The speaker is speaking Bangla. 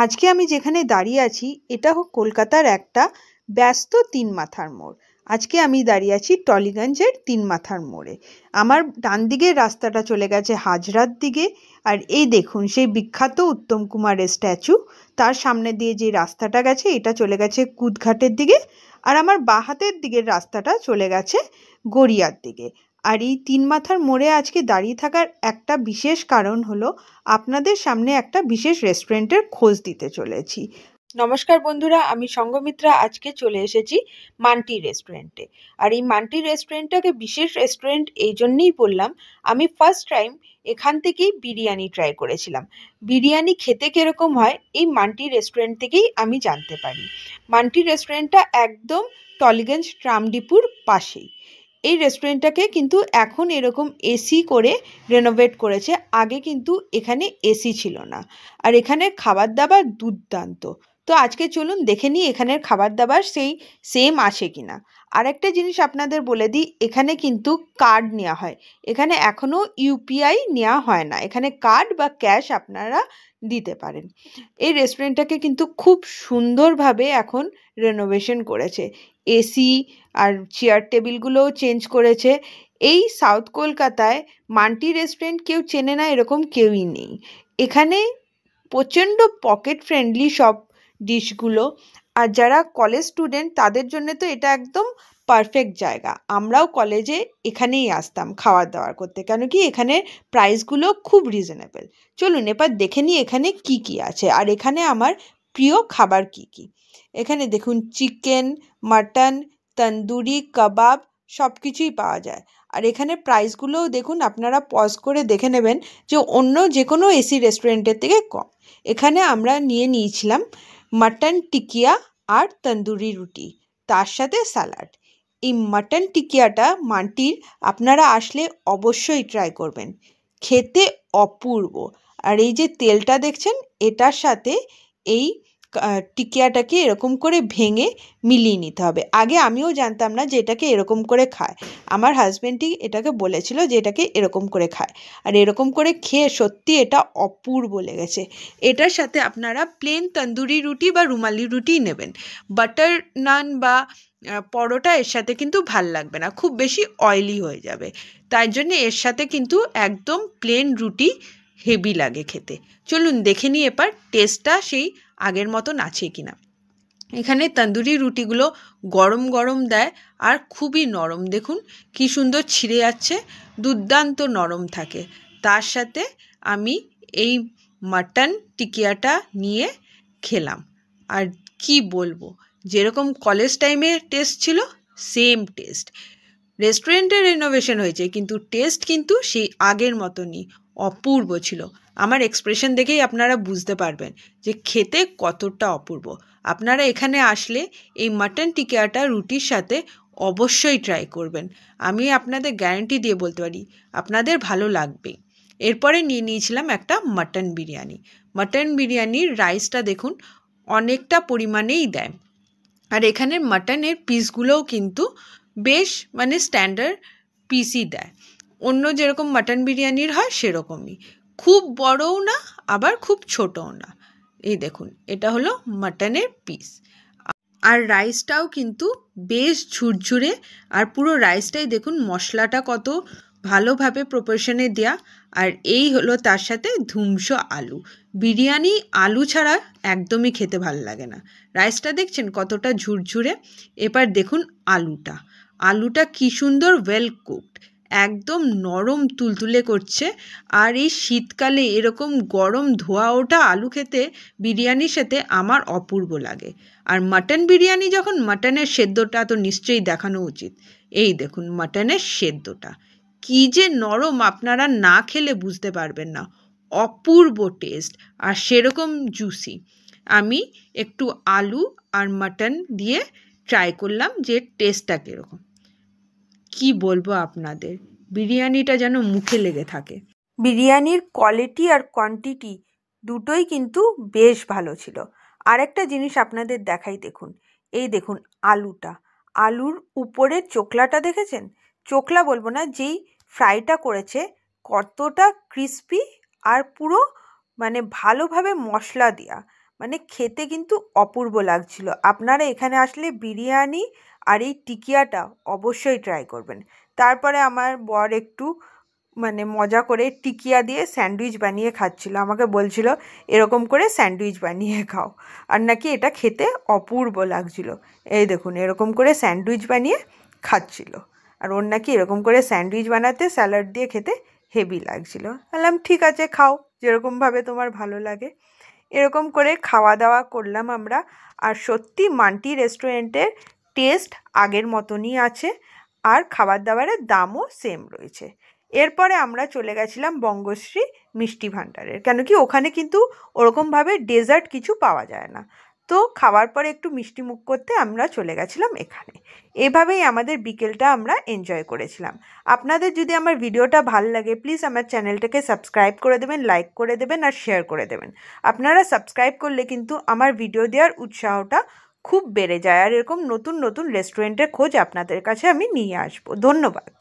আজকে আমি যেখানে দাঁড়িয়ে আছি এটা কলকাতার একটা ব্যস্ত তিন মাথার মোড়। আজকে আমি দাঁড়িয়ে আছি টলিগঞ্জের তিন মাথার মোড়ে। আমার ডান দিকের রাস্তাটা চলে গেছে হাজরার দিকে, আর এই দেখুন সেই বিখ্যাত উত্তম কুমারের স্ট্যাচু। তার সামনে দিয়ে যে রাস্তাটা গেছে এটা চলে গেছে কুদঘাটের দিকে, আর আমার বাঁ হাতের দিকের রাস্তাটা চলে গেছে গড়িয়ার দিকে। আর এই তিন মাথার মোড়ে আজকে দাঁড়িয়ে থাকার একটা বিশেষ কারণ হলো আপনাদের সামনে একটা বিশেষ রেস্টুরেন্টের খোঁজ দিতে চলেছি। নমস্কার বন্ধুরা, আমি সঙ্গমিত্রা। আজকে চলে এসেছি মান্টি রেস্টুরেন্টে। আর এই মান্টি রেস্টুরেন্টটাকে বিশেষ রেস্টুরেন্ট এই জন্যেই বললাম, আমি ফার্স্ট টাইম এখান থেকেই বিরিয়ানি ট্রাই করেছিলাম। বিরিয়ানি খেতে কীরকম হয় এই মান্টি রেস্টুরেন্ট থেকেই আমি জানতে পারি। মান্টি রেস্টুরেন্টটা একদম টলিগঞ্জ ট্রাম ডিপুর পাশেই। এই রেস্টুরেন্টটাকে কিন্তু এখন এরকম এসি করে রেনোভেট করেছে, আগে কিন্তু এখানে এসি ছিল না। আর এখানের খাবার দাবার দুর্দান্ত। তো আজকে চলুন দেখে নিই এখানের খাবার দাবার সেই সেম আছে কিনা। আর একটা জিনিস আপনাদের বলে দিই, এখানে কিন্তু কার্ড নেওয়া হয়। এখানে এখনও ইউপিআই নেওয়া হয় না, এখানে কার্ড বা ক্যাশ আপনারা দিতে পারেন। এই রেস্টুরেন্টটাকে কিন্তু খুব সুন্দরভাবে এখন রেনোভেশন করেছে। এসি আর চেয়ার টেবিলগুলোও চেঞ্জ করেছে। এই সাউথ কলকাতায় মান্টি রেস্টুরেন্ট কেউ চেনে না এরকম কেউই নেই। এখানে প্রচণ্ড পকেট ফ্রেন্ডলি সব ডিশগুলো। আর যারা কলেজ স্টুডেন্ট তাদের জন্য তো এটা একদম পারফেক্ট জায়গা। আমরাও কলেজে এখানেই আসতাম খাওয়া দাওয়া করতে, কেন কি এখানে প্রাইসগুলো খুব রিজনেবল। চলুন এবার দেখে নিই এখানে কি কি আছে আর এখানে আমার প্রিয় খাবার কি কি। এখানে দেখুন চিকেন, মাটন, তন্দুরি, কাবাব সব কিছুই পাওয়া যায়। আর এখানে প্রাইসগুলোও দেখুন, আপনারা পজ করে দেখে নেবেন যে অন্য যে কোনো এসি রেস্টুরেন্টের থেকে কম। এখানে আমরা নিয়েছিলাম মাটন টিকিয়া আর তন্দুরি রুটি, তার সাথে স্যালাড। এই মাটন টিকিয়াটা মান্টির আপনারা আসলে অবশ্যই ট্রাই করবেন, খেতে অপূর্ব। আর এই যে তেলটা দেখছেন এটার সাথে এই টিকিয়াটাকে এরকম করে ভেঙে মিলিয়ে নিতে হবে। আগে আমিও জানতাম না যে এটাকে এরকম করে খায়, আমার হাজব্যান্ডই এটাকে বলেছিল যে এটাকে এরকম করে খায়। আর এরকম করে খেয়ে সত্যি এটা অপূর্ব লেগেছে। এটার সাথে আপনারা প্লেন তন্দুরি রুটি বা রুমালি রুটি নেবেন। বাটার নান বা পরোটা এর সাথে কিন্তু ভাল লাগবে না, খুব বেশি অয়েলি হয়ে যাবে। তাই জন্য এর সাথে কিন্তু একদম প্লেন রুটি হেভি লাগে খেতে। চলুন দেখে নিই এবার টেস্টটা সেই আগের মতন আছে কিনা। এখানে তন্দুরি রুটিগুলো গরম গরম দেয় আর খুবই নরম, দেখুন কি সুন্দর ছিঁড়ে যাচ্ছে, দুর্দান্ত নরম থাকে। তার সাথে আমি এই মাটন টিকিয়াটা নিয়ে খেলাম, আর কি বলবো, যেরকম কলেজ টাইমে টেস্ট ছিল সেম টেস্ট। রেস্টুরেন্টের রেনোভেশন হয়েছে কিন্তু টেস্ট কিন্তু সেই আগের মতনই অপূর্ব ছিল। আমার এক্সপ্রেশন দেখেই আপনারা বুঝতে পারবেন যে খেতে কতটা অপূর্ব। আপনারা এখানে আসলে এই মাটন টিকিয়াটা রুটির সাথে অবশ্যই ট্রাই করবেন। আমি আপনাদের গ্যারান্টি দিয়ে বলতে পারি আপনাদের ভালো লাগবে। এরপরে নিয়েছিলাম একটা মাটন বিরিয়ানি। মাটন বিরিয়ানির রাইসটা দেখুন অনেকটা পরিমাণেই দেয়। আর এখানের মাটনের পিসগুলোও কিন্তু বেশ স্ট্যান্ডার্ড পিসই দেয়, অন্য যেরকম মাটন বিরিয়ানির হয় সেরকমই। খুব বড়ও না আবার খুব ছোটও না। এই দেখুন এটা হলো মাটনের পিস। আর রাইসটাও কিন্তু বেশ ঝুরঝুরে, আর পুরো রাইসটাই দেখুন মশলাটা কত ভালোভাবে প্রপোর্শনে দেয়া। আর এই হলো তার সাথে ধুমসো আলু। বিরিয়ানি আলু ছাড়া একদমই খেতে ভালো লাগে না। রাইসটা দেখছেন কতটা ঝুরঝুরে। এবার দেখুন আলুটা কি সুন্দর ওয়েল কুকড, একদম নরম তুলতুলে করছে। আর এই শীতকালে এরকম গরম ধোয়া ওঠা আলু খেতে বিরিয়ানির সাথে আমার অপূর্ব লাগে। আর মাটন বিরিয়ানি যখন, মাটনের সেদ্ধটা তো নিশ্চয়ই দেখানো উচিত। এই দেখুন মাটনের সেদ্ধটা কি যে নরম, আপনারা না খেলে বুঝতে পারবেন না, অপূর্ব টেস্ট আর সেরকম জুসি। আমি একটু আলু আর মাটন দিয়ে ট্রাই করলাম যে টেস্টটা কীরকম। কি বলবো আপনাদের, বিরিয়ানিটা যেন মুখে লেগে থাকে। বিরিয়ানির কোয়ালিটি আর কোয়ান্টিটি দুটোই কিন্তু বেশ ভালো ছিল। আরেকটা জিনিস আপনাদের দেখাই, দেখুন এই দেখুন আলুর উপরের চোখলাটা দেখেছেন? চোখলা বলবো না, যেই ফ্রাইটা করেছে কতটা ক্রিস্পি আর পুরো ভালোভাবে মশলা দেওয়া। মানে খেতে কিন্তু অপূর্ব লাগছিল। আপনারা এখানে আসলে বিরিয়ানি আর এই টিকিয়াটা অবশ্যই ট্রাই করবেন। তারপরে আমার বর একটু মানে মজা করে টিকিয়া দিয়ে স্যান্ডউইচ বানিয়ে খাচ্ছিল, আমাকে বলছিল এরকম করে স্যান্ডউইচ বানিয়ে খাও, আর নাকি এটা খেতে অপূর্ব লাগছিল। এই দেখুন এরকম করে স্যান্ডউইচ বানিয়ে খাচ্ছিল, আর ওর নাকি এরকম করে স্যান্ডউইচ বানাতে স্যালাড দিয়ে খেতে হেভি লাগছিল। বললাম ঠিক আছে খাও, যেরকমভাবে তোমার ভালো লাগে। এরকম করে খাওয়া দাওয়া করলাম আমরা। আর সত্যি মান্টি রেস্টুরেন্টের টেস্ট আগের মতনই আছে, আর খাবার দাবারের দামও সেম রয়েছে। এরপরে আমরা চলে গেছিলাম বঙ্গশ্রী মিষ্টি ভাণ্ডারের, কেন কি ওখানে কিন্তু ওরকমভাবে ডেজার্ট কিছু পাওয়া যায় না। তো খাওয়ার পরে একটু মিষ্টি মুখ করতে আমরা চলে গেছিলাম এখানে। এভাবেই আমাদের বিকেলটা আমরা এনজয় করেছিলাম। আপনাদের যদি আমার ভিডিওটা ভালো লাগে প্লিজ আমার চ্যানেলটাকে সাবস্ক্রাইব করে দেবেন, লাইক করে দেবেন আর শেয়ার করে দেবেন। আপনারা সাবস্ক্রাইব করলে কিন্তু আমার ভিডিও দেওয়ার উৎসাহটা খুব বেড়ে যায়, আর এরকম নতুন নতুন রেস্টুরেন্টের খোঁজ আপনাদের কাছে আমি নিয়ে আসবো। ধন্যবাদ।